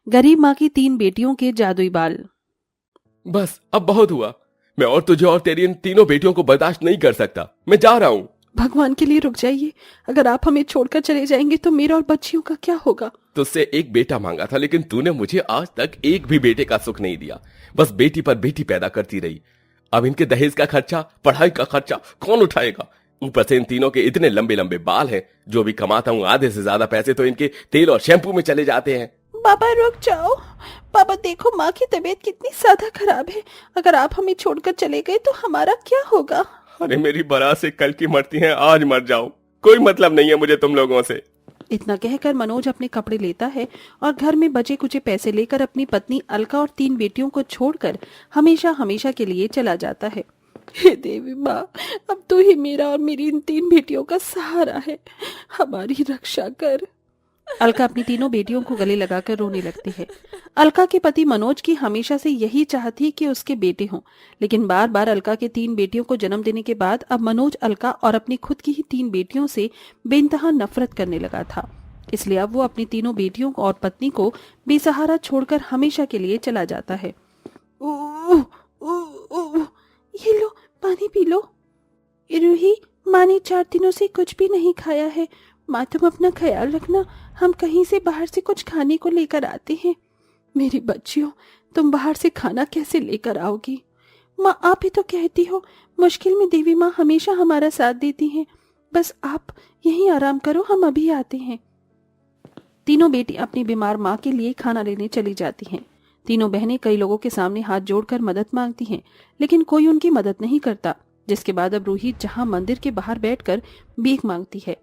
गरीब माँ की 3 बेटियों के जादुई बाल। बस अब बहुत हुआ। मैं और तुझे और तेरी इन तीनों बेटियों को बर्दाश्त नहीं कर सकता। मैं जा रहा हूँ। भगवान के लिए रुक जाइए। अगर आप हमें छोड़कर चले जाएंगे तो मेरा और बच्चियों का क्या होगा? तुझसे एक बेटा मांगा था, लेकिन तूने मुझे आज तक एक भी बेटे का सुख नहीं दिया। बस बेटी पर बेटी पैदा करती रही। अब इनके दहेज का खर्चा, पढ़ाई का खर्चा कौन उठाएगा? ऊपर से इन तीनों के इतने लंबे लंबे बाल हैं। जो भी कमाता हूँ आधे से ज्यादा पैसे तो इनके तेल और शैम्पू में चले जाते हैं। पापा रुक जाओ। पापा देखो, माँ की तबीयत कितनी ज्यादा खराब है। अगर आप हमें छोड़कर चले गए तो हमारा क्या होगा? अरे मेरी बारात से कल की मरती हैं, आज मर जाओ। कोई मतलब नहीं है मुझे तुम लोगों से। इतना कहकर मनोज अपने कपड़े लेता है और घर में बचे कुचे पैसे लेकर अपनी पत्नी अलका और 3 बेटियों को छोड़कर हमेशा हमेशा के लिए चला जाता है। हे देवी माँ, अब तू ही मेरा और मेरी इन 3 बेटियों का सहारा है। हमारी रक्षा कर। अलका अपनी तीनों बेटियों को गले लगाकर रोने लगती है। अलका के पति मनोज की हमेशा से यही चाह थी कि उसके बेटे हों, लेकिन बार बार अलका के 3 बेटियों को जन्म देने के बाद अब मनोज अलका और अपनी खुद की ही 3 बेटियों से बेइंतहा नफरत करने लगा था। इसलिए अब वो अपनी तीनों बेटियों और पत्नी को बेसहारा छोड़कर हमेशा के लिए चला जाता है। ऊह, ऊह, ऊह, ये लो, पानी पी लो। रूही, माँ ने 4 दिनों से कुछ भी नहीं खाया है। माँ तुम अपना ख्याल रखना, हम कहीं से बाहर से कुछ खाने को लेकर आते हैं। मेरी बच्चियों, तुम बाहर से खाना कैसे लेकर आओगी? माँ आप ही तो कहती हो, मुश्किल में देवी माँ हमेशा हमारा साथ देती हैं। बस आप यहीं आराम करो, हम अभी आते हैं। तीनों बेटी अपनी बीमार माँ के लिए खाना लेने चली जाती हैं। तीनों बहनें कई लोगों के सामने हाथ जोड़कर मदद मांगती हैं, लेकिन कोई उनकी मदद नहीं करता। जिसके बाद अब रूही जहां मंदिर के बाहर बैठकर भीख मांगती है,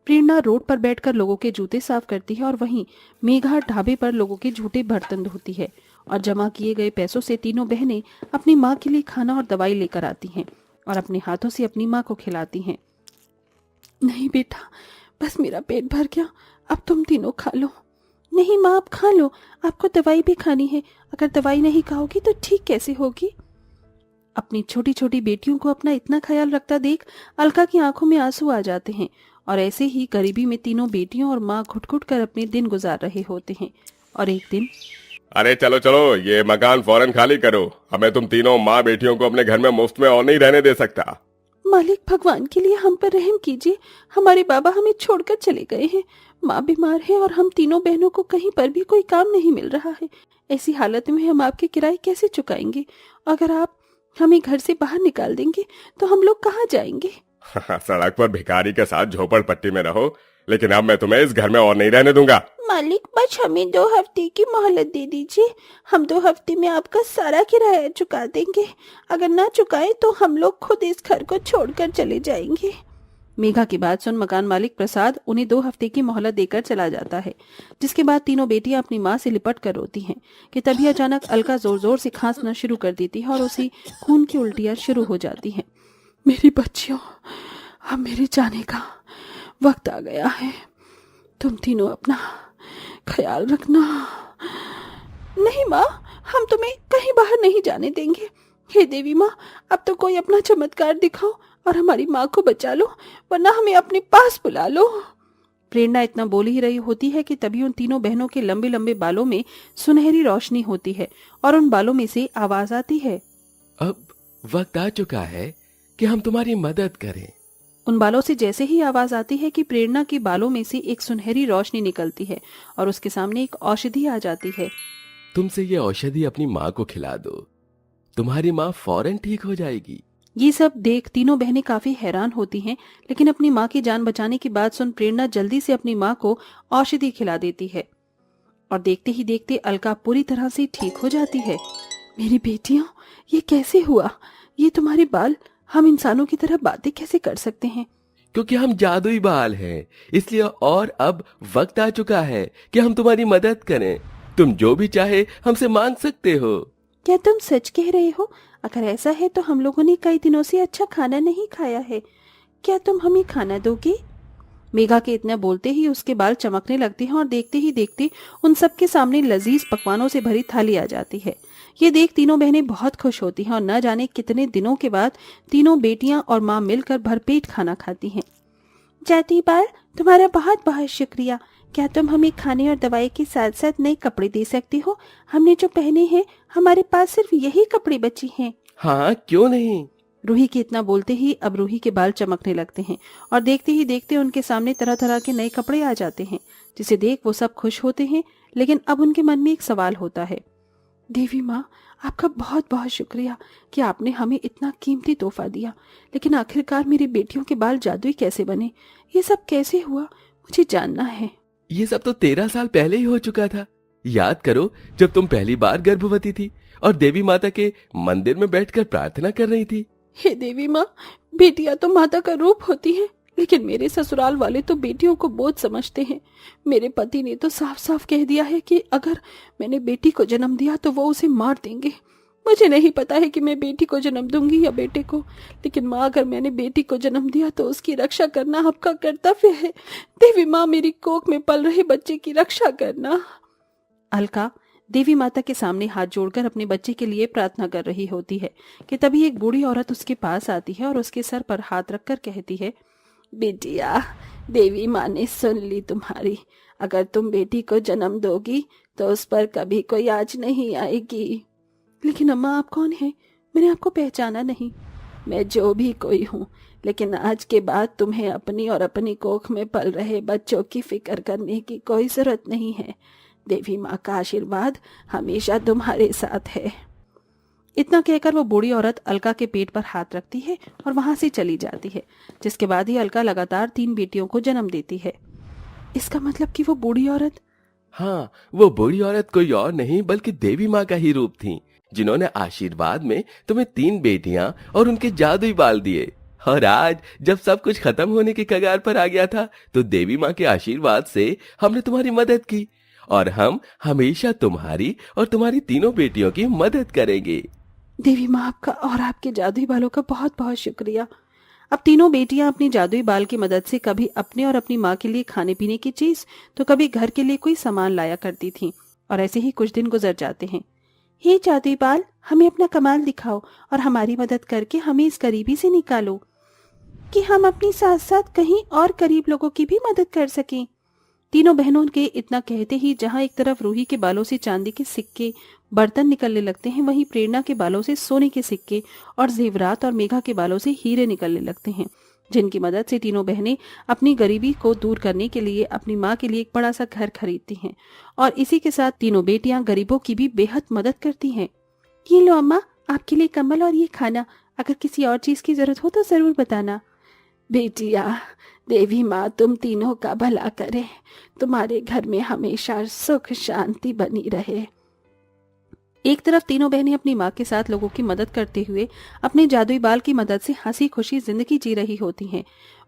प्रेरणा रोड पर बैठकर लोगों के जूते साफ करती है और वहीं मेघा ढाबे पर लोगों के झूठे बर्तन धोती है। और जमा किए गए पैसों से तीनों बहनें अपनी माँ के लिए खाना और दवाई लेकर आती हैं और अपने हाथों से अपनी माँ को खिलाती हैं। नहीं बेटा, बस मेरा पेट भर गया, अब तुम तीनों खा लो। नहीं माँ, आप खा लो, आपको दवाई भी खानी है। अगर दवाई नहीं खाओगी तो ठीक कैसे होगी? अपनी छोटी छोटी बेटियों को अपना इतना ख्याल रखता देख अलका की आंखों में आंसू आ जाते हैं। और ऐसे ही गरीबी में तीनों बेटियों और माँ घुट घुट कर अपने दिन गुजार रहे होते हैं। और एक दिन, अरे चलो चलो, ये मकान फौरन खाली करो। हमें तुम तीनों माँ बेटियों को अपने घर में मुफ्त में और नहीं रहने दे सकता। मालिक भगवान के लिए हम पर रहम कीजिए, हमारे बाबा हमें छोड़कर चले गए हैं। माँ बीमार है और हम तीनों बहनों को कहीं पर भी कोई काम नहीं मिल रहा है। ऐसी हालत में हम आपके किराए कैसे चुकाएंगे? अगर आप हमें घर से बाहर निकाल देंगे तो हम लोग कहाँ जाएंगे? सड़क पर भिखारी के साथ झोपड़पट्टी में रहो, लेकिन अब मैं तुम्हें इस घर में और नहीं रहने दूंगा। मालिक बस हमें 2 हफ्ते की मोहलत दे दीजिए। हम 2 हफ्ते में आपका सारा किराया चुका देंगे। अगर ना चुकाए तो हम लोग खुद इस घर को छोड़कर चले जाएंगे। मेघा की बात सुन मकान मालिक प्रसाद उन्हें 2 हफ्ते की मोहलत देकर चला जाता है। जिसके बाद तीनों बेटियां अपनी माँ से लिपट कर रोती हैं कि तभी अचानक अलका जोर जोर से खांसना शुरू कर देती है और उसी खून की उल्टियां शुरू हो जाती हैं। मेरी बच्चियों, अब मेरे जाने का वक्त आ गया है। तुम तीनों अपना ख्याल रखना। नहीं माँ, हम तुम्हें कहीं बाहर नहीं जाने देंगे। हे देवी माँ, अब तो कोई अपना चमत्कार दिखाओ और हमारी माँ को बचा लो, वरना हमें अपने पास बुला लो। प्रेरणा इतना बोल ही रही होती है कि तभी उन तीनों बहनों के लंबे लंबे बालों में सुनहरी रोशनी होती है और उन बालों में से आवाज आती है, अब वक्त आ चुका है कि हम तुम्हारी मदद करें। उन बालों से जैसे ही आवाज आती है कि प्रेरणा के बालों में से एक सुनहरी रोशनी निकलती है और उसके सामने एक औषधि आ जाती है। तुमसे ये औषधि अपनी माँ को खिला दो, तुम्हारी माँ फौरन ठीक हो जाएगी। ये सब देख तीनों बहनें काफी हैरान होती हैं, लेकिन अपनी माँ की जान बचाने की बात सुन प्रेरणा जल्दी से अपनी माँ को औषधि खिला देती है और देखते ही देखते अलका पूरी तरह से ठीक हो जाती है। मेरी बेटियों, ये कैसे हुआ? ये तुम्हारे बाल, हम इंसानों की तरह बातें कैसे कर सकते हैं? क्योंकि हम जादुई बाल हैं, इसलिए और अब वक्त आ चुका है कि हम तुम्हारी मदद करें। तुम जो भी चाहे हमसे मांग सकते हो। क्या तुम सच कह रहे हो? अगर ऐसा है तो हम लोगों ने कई दिनों से अच्छा खाना नहीं खाया है। क्या तुम हमें खाना दोगे? मेघा के इतना बोलते ही उसके बाल चमकने लगते हैं और देखते ही देखते उन सबके सामने लजीज पकवानों से भरी थाली आ जाती है। ये देख तीनों बहनें बहुत खुश होती हैं और न जाने कितने दिनों के बाद तीनों बेटियां और माँ मिलकर भरपेट खाना खाती हैं। जाती बाल, तुम्हारा बहुत बहुत शुक्रिया। क्या तुम हमें खाने और दवाई के साथ साथ नए कपड़े दे सकती हो? हमने जो पहने हैं हमारे पास सिर्फ यही कपड़े बचे हैं। हाँ, क्यों नहीं। रूही के इतना बोलते ही अब रूही के बाल चमकने लगते हैं और देखते ही देखते उनके सामने तरह तरह के नए कपड़े आ जाते हैं, जिसे देख वो सब खुश होते हैं। लेकिन अब उनके मन में एक सवाल होता है। देवी माँ, आपका बहुत बहुत शुक्रिया कि आपने हमें इतना कीमती तोहफा दिया, लेकिन आखिरकार मेरी बेटियों के बाल जादुई कैसे बने? ये सब कैसे हुआ? मुझे जानना है। ये सब तो 13 साल पहले ही हो चुका था। याद करो, जब तुम पहली बार गर्भवती थी और देवी माता के मंदिर में बैठकर प्रार्थना कर रही थी। हे देवी माँ, बेटियां तो माता का रूप होती हैं, लेकिन मेरे ससुराल वाले तो बेटियों को बोझ समझते हैं। मेरे पति ने तो साफ साफ कह दिया है कि अगर मैंने बेटी को जन्म दिया तो वो उसे मार देंगे। मुझे नहीं पता है कि मैं बेटी को जन्म दूंगी या बेटे को, लेकिन माँ, अगर मैंने बेटी को जन्म दिया तो उसकी रक्षा करना आपका कर्तव्य है। देवी माँ, मेरी कोख में पल रहे बच्चे की रक्षा करना। अलका देवी माता के सामने हाथ जोड़कर अपने बच्चे के लिए प्रार्थना कर रही होती है कि तभी एक बूढ़ी औरत उसके पास आती है और उसके सर पर हाथ रखकर कहती है, बेटिया, देवी माँ ने सुन ली तुम्हारी। अगर तुम बेटी को जन्म दोगी तो उस पर कभी कोई आँच नहीं आएगी। लेकिन अम्मा, आप कौन हैं? मैंने आपको पहचाना नहीं। मैं जो भी कोई हूँ, लेकिन आज के बाद तुम्हें अपनी और अपनी कोख में पल रहे बच्चों की फिक्र करने की कोई जरूरत नहीं है। देवी माँ का आशीर्वाद हमेशा तुम्हारे साथ है। इतना कहकर वो बूढ़ी औरत अलका के पेट पर हाथ रखती है और वहां से चली जाती है, जिसके बाद ही अलका लगातार 3 बेटियों को जन्म देती है। इसका मतलब कि वो बूढ़ी औरत? हाँ, वो बूढ़ी औरत कोई और नहीं बल्कि देवी माँ का ही रूप थी, जिन्होंने आशीर्वाद में तुम्हें 3 बेटियां और उनके जादुई बाल दिए। और आज जब सब कुछ खत्म होने के कगार पर आ गया था, तो देवी माँ के आशीर्वाद से हमने तुम्हारी मदद की और हम हमेशा तुम्हारी और तुम्हारी तीनों बेटियों की मदद करेंगे। देवी माँ, आपका और आपके जादुई बालों का बहुत बहुत शुक्रिया। अब तीनों बेटियां अपनी जादुई बाल की मदद से कभी अपने और अपनी माँ के लिए खाने पीने की चीज तो कभी घर के लिए कोई सामान लाया करती थीं, और ऐसे ही कुछ दिन गुजर जाते हैं। हे जादुई बाल, हमें अपना कमाल दिखाओ और हमारी मदद करके हमें इस गरीबी से निकालो कि हम अपनी साथ साथ कहीं और गरीब लोगों की भी मदद कर सकें। तीनों बहनों के इतना कहते ही जहां एक तरफ रूही के बालों से चांदी के सिक्के बर्तन निकलने लगते हैं, वहीं प्रेरणा के बालों से सोने के सिक्के और जेवरात और मेघा के बालों से हीरे निकलने लगते हैं, जिनकी मदद से तीनों बहनें अपनी गरीबी को दूर करने के लिए अपनी माँ के लिए एक बड़ा सा घर खरीदती हैं। और इसी के साथ तीनों बेटियां गरीबों की भी बेहद मदद करती हैं। ये लो अम्मा, आपके लिए कम्बल और ये खाना। अगर किसी और चीज की जरूरत हो तो जरूर बताना। बेटिया, देवी माँ तुम तीनों का भला करे, तुम्हारे घर में हमेशा सुख शांति बनी रहे। एक तरफ तीनों बहनें अपनी माँ के साथ लोगों की मदद करते हुए अपने जादुई बाल की मदद से हंसी खुशी जिंदगी जी रही होती हैं,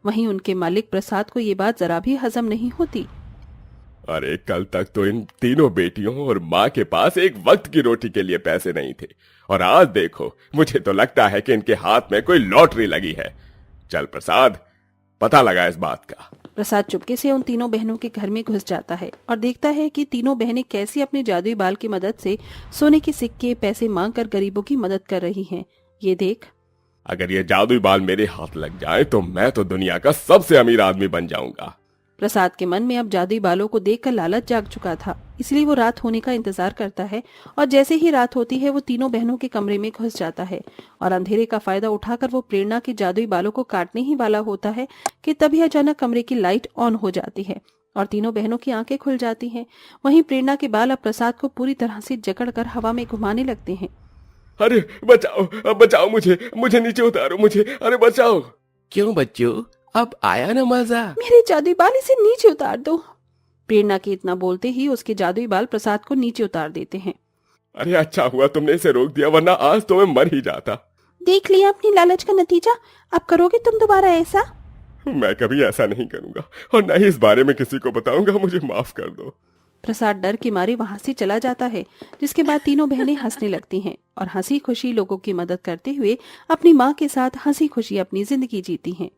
वहीं उनके मालिक प्रसाद को ये बात जरा भी हजम नहीं होती। अरे, कल तक तो इन तीनों बेटियों और माँ के पास एक वक्त की रोटी के लिए पैसे नहीं थे, और आज देखो, मुझे तो लगता है कि इनके हाथ में कोई लॉटरी लगी है। चल प्रसाद, पता लगा इस बात का। प्रसाद चुपके से उन तीनों बहनों के घर में घुस जाता है और देखता है कि तीनों बहनें कैसे अपने जादुई बाल की मदद से सोने के सिक्के पैसे मांगकर गरीबों की मदद कर रही हैं। ये देख, अगर ये जादुई बाल मेरे हाथ लग जाए तो मैं तो दुनिया का सबसे अमीर आदमी बन जाऊंगा। प्रसाद के मन में अब जादुई बालों को देखकर लालच जाग चुका था, इसलिए वो रात होने का इंतजार करता है, और जैसे ही रात होती है वो तीनों बहनों के कमरे में घुस जाता है और अंधेरे का फायदा उठाकर वो प्रेरणा के जादुई बालों को काटने ही वाला होता है कि तभी अचानक कमरे की लाइट ऑन हो जाती है और तीनों बहनों की आंखें खुल जाती हैं। वहीं प्रेरणा के बाल अब प्रसाद को पूरी तरह से जकड़कर हवा में घुमाने लगते हैं। अरे बचाओ, बचाओ, मुझे नीचे उतारो, मुझे, अरे बचाओ। क्यों बच्चों, अब आया ना मजा? मेरे जादुई बाल, इसे नीचे उतार दो। प्रेरणा के इतना बोलते ही उसके जादुई बाल प्रसाद को नीचे उतार देते हैं। अरे अच्छा हुआ तुमने इसे रोक दिया, वरना आज तो मैं मर ही जाता। देख लिया अपनी लालच का नतीजा। अब करोगे तुम दोबारा ऐसा? मैं कभी ऐसा नहीं करूंगा और न ही इस बारे में किसी को बताऊंगा, मुझे माफ कर दो। प्रसाद डर के मारे वहां से चला जाता है, जिसके बाद तीनों बहनें हंसने लगती हैं और हंसी खुशी लोगों की मदद करते हुए अपनी माँ के साथ हंसी खुशी अपनी जिंदगी जीती हैं।